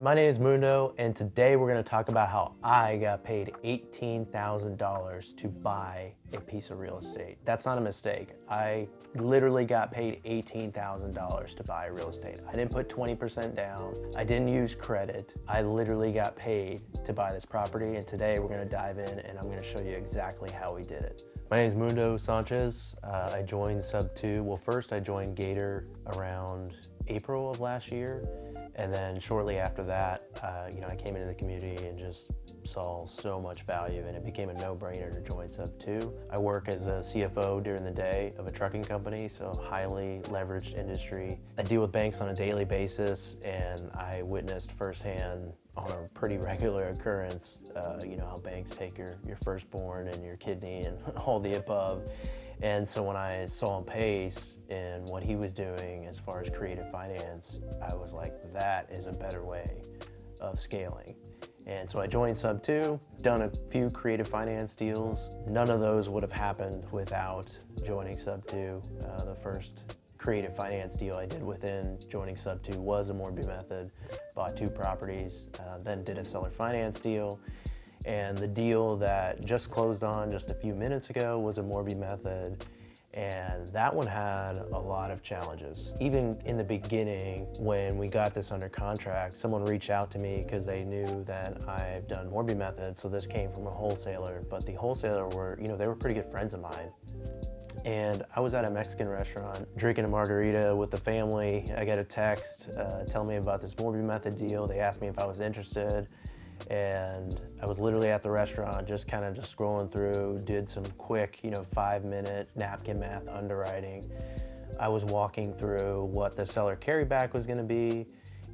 My name is Mundo, and today we're going to talk about how I got paid $18,000 to buy a piece of real estate. That's not a mistake. I literally got paid $18,000 to buy real estate. I didn't put 20% down. I didn't use credit. I literally got paid to buy this property, and today we're going to dive in and I'm going to show you exactly how we did it. My name is Mundo Sanchez. I joined SubTo. Well, first I joined Gator around April of last year. And then shortly after that, I came into the community and just saw so much value, and it became a no-brainer to join SubTo. I work as a CFO during the day of a trucking company, so highly leveraged industry. I deal with banks on a daily basis, and I witnessed firsthand on a pretty regular occurrence, how banks take your firstborn and your kidney and all the above. And so when I saw him pace and what he was doing as far as creative finance, I was like, that is a better way of scaling. And so I joined SubTo, done a few creative finance deals. None of those would have happened without joining SubTo. The first creative finance deal I did within joining SubTo was a Morby Method, bought 2 properties, then did a seller finance deal. And the deal that just closed on just a few minutes ago was a Morby Method, and that one had a lot of challenges. Even in the beginning, when we got this under contract, someone reached out to me because they knew that I've done Morby Method, so this came from a wholesaler, but the wholesaler they were pretty good friends of mine. And I was at a Mexican restaurant drinking a margarita with the family. I got a text telling me about this Morby Method deal. They asked me if I was interested. And I was literally at the restaurant just scrolling through, did some quick 5-minute napkin math underwriting. I was walking through what the seller carryback was going to be,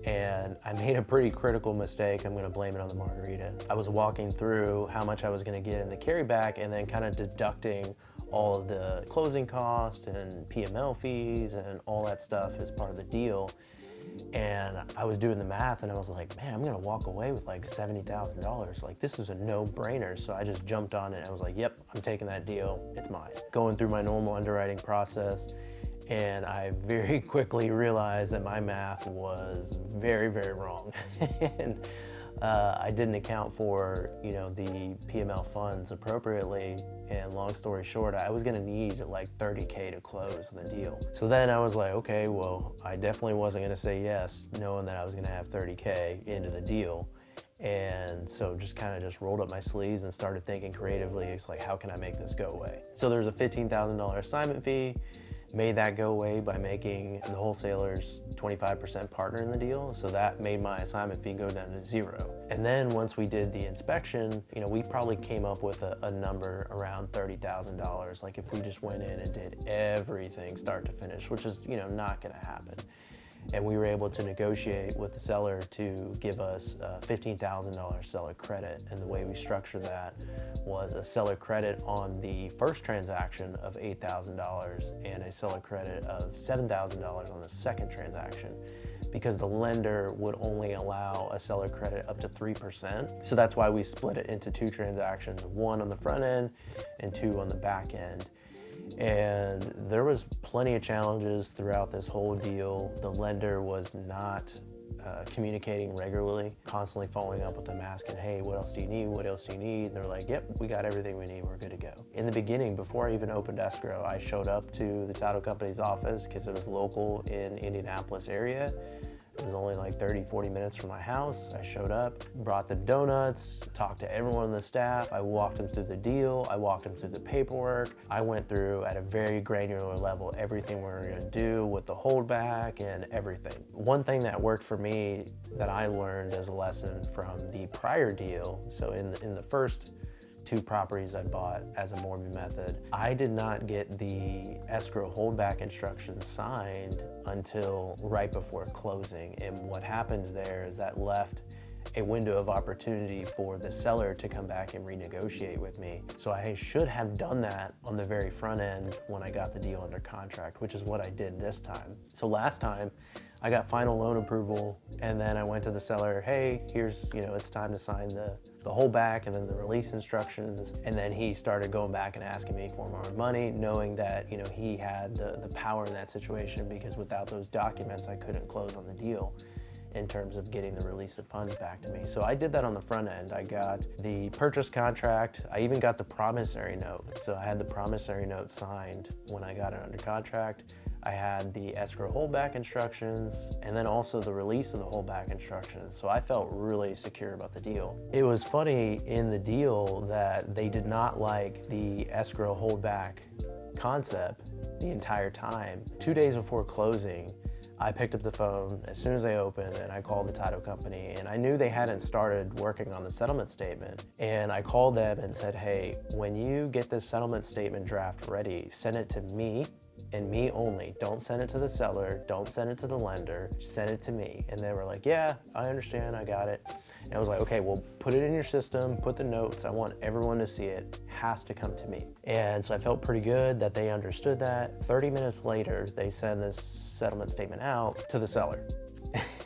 and I made a pretty critical mistake. I'm going to blame it on the margarita. I was walking through how much I was going to get in the carryback and then kind of deducting all of the closing costs and PML fees and all that stuff as part of the deal. And I was doing the math and I was like, man, I'm gonna walk away with like $70,000. Like, this is a no-brainer. So I just jumped on it and I was like, yep, I'm taking that deal, it's mine. Going through my normal underwriting process, and I very quickly realized that my math was very, very wrong. And I didn't account for, the PML funds appropriately. And long story short, I was gonna need like $30K to close the deal. So then I was like, okay, well, I definitely wasn't gonna say yes, knowing that I was gonna have $30K into the deal. And so just rolled up my sleeves and started thinking creatively. It's like, how can I make this go away? So there's a $15,000 assignment fee. Made that go away by making the wholesalers 25% partner in the deal. So that made my assignment fee go down to 0. And then once we did the inspection, we probably came up with a number around $30,000. Like, if we just went in and did everything start to finish, which is, not gonna happen. And we were able to negotiate with the seller to give us a $15,000 seller credit. And the way we structured that was a seller credit on the first transaction of $8,000 and a seller credit of $7,000 on the second transaction, because the lender would only allow a seller credit up to 3%. So that's why we split it into 2 transactions, 1 on the front end and 2 on the back end. And there was plenty of challenges throughout this whole deal. The lender was not communicating regularly, constantly following up with them, asking, hey, what else do you need? What else do you need? And they're like, yep, we got everything we need, we're good to go. In the beginning, before I even opened escrow, I showed up to the title company's office because it was local in Indianapolis area. It was only like 30-40 minutes from my house. I showed up, brought the donuts, talked to everyone on the staff. I walked them through the deal. I walked them through the paperwork. I went through at a very granular level everything we were gonna do with the holdback and everything. One thing that worked for me that I learned as a lesson from the prior deal, so in the first 2 properties I bought as a Morby Method, I did not get the escrow holdback instructions signed until right before closing. And what happened there is that left a window of opportunity for the seller to come back and renegotiate with me. So I should have done that on the very front end when I got the deal under contract, which is what I did this time. So last time, I got final loan approval, and then I went to the seller, hey, here's, it's time to sign the holdback and then the release instructions. And then he started going back and asking me for more money, knowing that, he had the power in that situation, because without those documents, I couldn't close on the deal. in terms of getting the release of funds back to me. So I did that on the front end. I got the purchase contract. I even got the promissory note. So I had the promissory note signed when I got it under contract. I had the escrow holdback instructions, and then also the release of the holdback instructions. So I felt really secure about the deal. It was funny in the deal that they did not like the escrow holdback concept the entire time. 2 days before closing, I picked up the phone as soon as they opened and I called the title company, and I knew they hadn't started working on the settlement statement. And I called them and said, hey, when you get this settlement statement draft ready, send it to me and me only. Don't send it to the seller, don't send it to the lender, send it to me. And they were like, yeah, I understand, I got it. And I was like, okay, well, put it in your system, put the notes, I want everyone to see it, has to come to me. And so I felt pretty good that they understood that. 30 minutes later, they send this settlement statement out to the seller.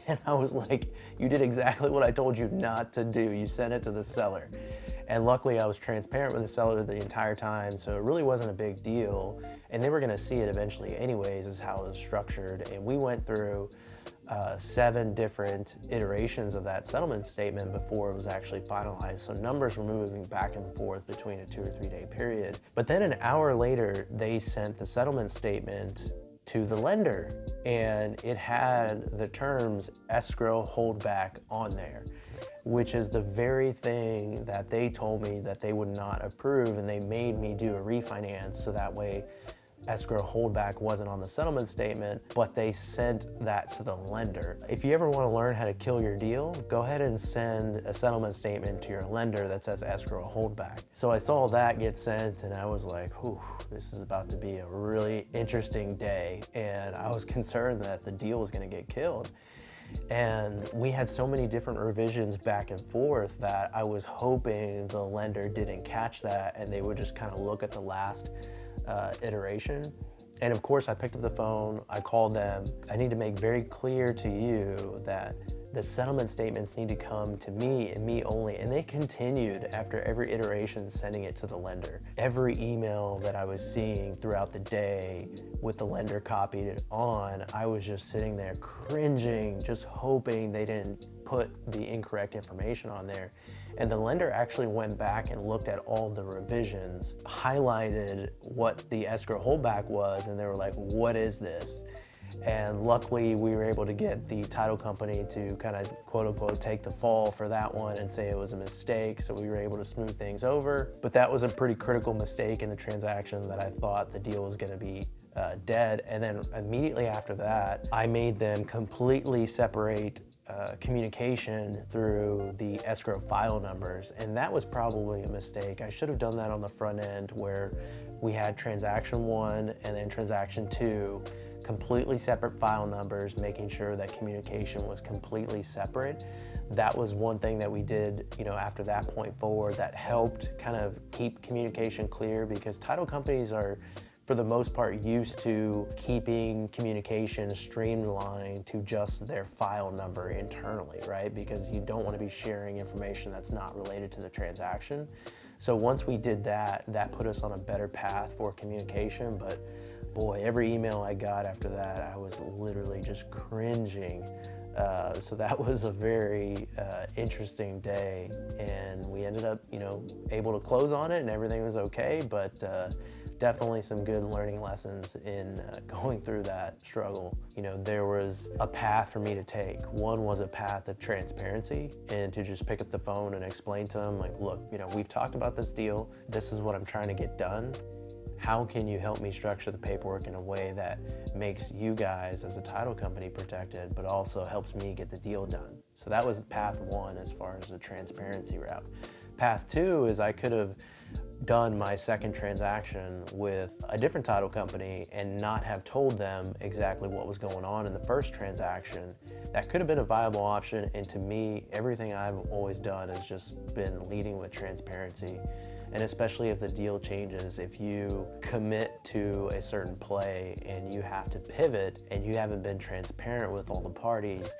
And I was like, you did exactly what I told you not to do. You sent it to the seller. And luckily I was transparent with the seller the entire time, so it really wasn't a big deal. And they were gonna see it eventually anyways, is how it was structured. And we went through 7 different iterations of that settlement statement before it was actually finalized. So numbers were moving back and forth between a 2 or 3 day period. But then an hour later, they sent the settlement statement to the lender, and it had the terms escrow holdback on there, which is the very thing that they told me that they would not approve, and they made me do a refinance so that way escrow holdback wasn't on the settlement statement, but they sent that to the lender. If you ever want to learn how to kill your deal, go ahead and send a settlement statement to your lender that says escrow holdback. So I saw that get sent and I was like, whew, this is about to be a really interesting day. And I was concerned that the deal was going to get killed. And we had so many different revisions back and forth that I was hoping the lender didn't catch that and they would just kind of look at the last iteration. And of course I picked up the phone, I called them. I need to make very clear to you that the settlement statements need to come to me and me only. And they continued after every iteration sending it to the lender. Every email that I was seeing throughout the day with the lender copied on, I was just sitting there cringing, just hoping they didn't put the incorrect information on there. And the lender actually went back and looked at all the revisions, highlighted what the escrow holdback was, and they were like, what is this? And luckily we were able to get the title company to kind of quote unquote take the fall for that one and say it was a mistake, so we were able to smooth things over. But that was a pretty critical mistake in the transaction that I thought the deal was going to be dead. And then immediately after that, I made them completely separate communication through the escrow file numbers, and that was probably a mistake. I should have done that on the front end where we had transaction 1 and then transaction 2, completely separate file numbers, making sure that communication was completely separate. That was one thing that we did, after that point forward that helped kind of keep communication clear, because title companies are, for the most part, used to keeping communication streamlined to just their file number internally, right? Because you don't want to be sharing information that's not related to the transaction. So once we did that, that put us on a better path for communication. But boy, every email I got after that, I was literally just cringing. So that was a very interesting day, and we ended up, able to close on it and everything was okay, but definitely some good learning lessons in going through that struggle. There was a path for me to take. One was a path of transparency, and to just pick up the phone and explain to them, like, look, we've talked about this deal. This is what I'm trying to get done. How can you help me structure the paperwork in a way that makes you guys as a title company protected, but also helps me get the deal done? So that was path 1 as far as the transparency route. Path 2 is I could have done my second transaction with a different title company and not have told them exactly what was going on in the first transaction. That could have been a viable option, and to me, everything I've always done has just been leading with transparency. And especially if the deal changes, if you commit to a certain play and you have to pivot and you haven't been transparent with all the parties,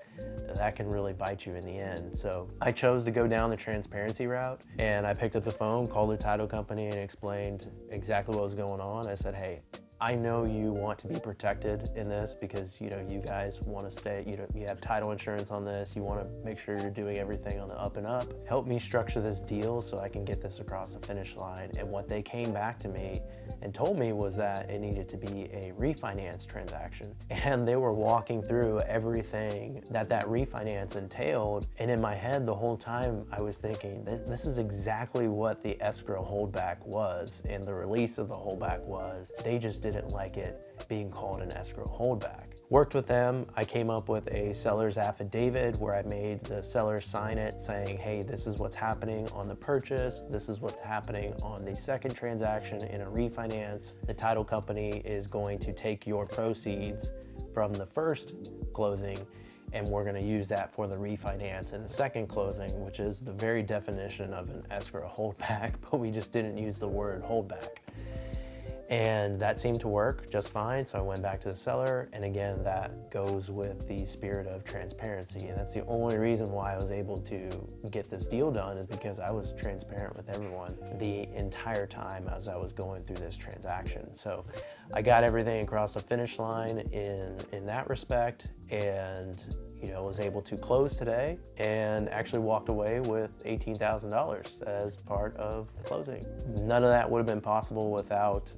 that can really bite you in the end. So I chose to go down the transparency route, and I picked up the phone, called the title company, and explained exactly what was going on. I said, hey, I know you want to be protected in this because you guys want to stay, you have title insurance on this, you want to make sure you're doing everything on the up and up. Help me structure this deal so I can get this across the finish line. And what they came back to me and told me was that it needed to be a refinance transaction. And they were walking through everything that refinance entailed. And in my head the whole time I was thinking, this is exactly what the escrow holdback was and the release of the holdback was. They just didn't like it being called an escrow holdback. Worked with them, I came up with a seller's affidavit where I made the seller sign it saying, hey, this is what's happening on the purchase, this is what's happening on the second transaction in a refinance. The title company is going to take your proceeds from the first closing and we're going to use that for the refinance in the second closing, which is the very definition of an escrow holdback, but we just didn't use the word holdback. And that seemed to work just fine, so I went back to the seller, and again, that goes with the spirit of transparency, and that's the only reason why I was able to get this deal done is because I was transparent with everyone the entire time as I was going through this transaction. So I got everything across the finish line in that respect, and was able to close today and actually walked away with $18,000 as part of closing. None of that would have been possible without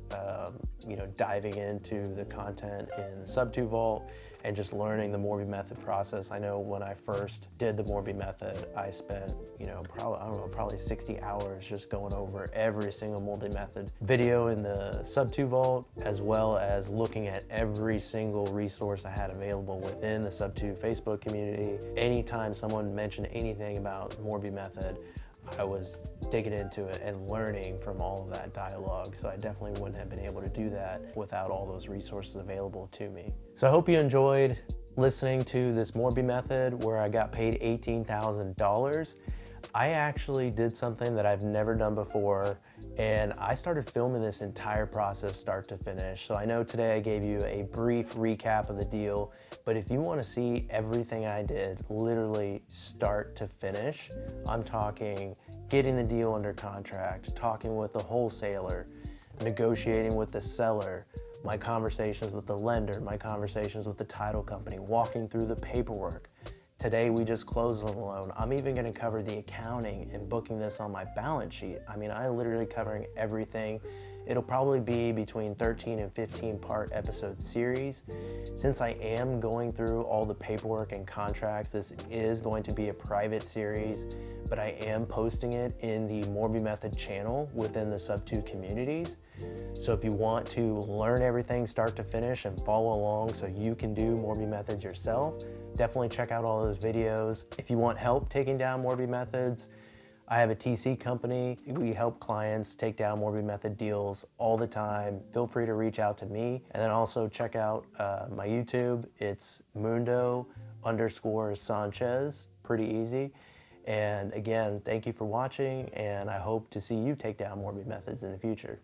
diving into the content in the SubTo vault and just learning the Morby Method process. I know when I first did the Morby Method, I spent, probably 60 hours just going over every single Morby Method video in the SubTo vault, as well as looking at every single resource I had available within the SubTo Facebook community. Anytime someone mentioned anything about Morby Method, I was digging into it and learning from all of that dialogue. So I definitely wouldn't have been able to do that without all those resources available to me. So I hope you enjoyed listening to this Morby Method where I got paid $18,000. I actually did something that I've never done before, and I started filming this entire process start to finish. So I know today I gave you a brief recap of the deal, but if you want to see everything I did literally start to finish, I'm talking getting the deal under contract, talking with the wholesaler, negotiating with the seller, my conversations with the lender, my conversations with the title company, walking through the paperwork. Today we just closed on the loan. I'm even gonna cover the accounting and booking this on my balance sheet. I mean, I'm literally covering everything. It'll probably be between 13 and 15 part episode series. Since I am going through all the paperwork and contracts, this is going to be a private series, but I am posting it in the Morby Method channel within the SubTo communities. So if you want to learn everything start to finish and follow along so you can do Morby Methods yourself, definitely check out all those videos. If you want help taking down Morby Methods, I have a TC company. We help clients take down Morby Method deals all the time. Feel free to reach out to me. And then also check out my YouTube. It's Mundo_Sanchez, pretty easy. And again, thank you for watching, and I hope to see you take down Morby Methods in the future.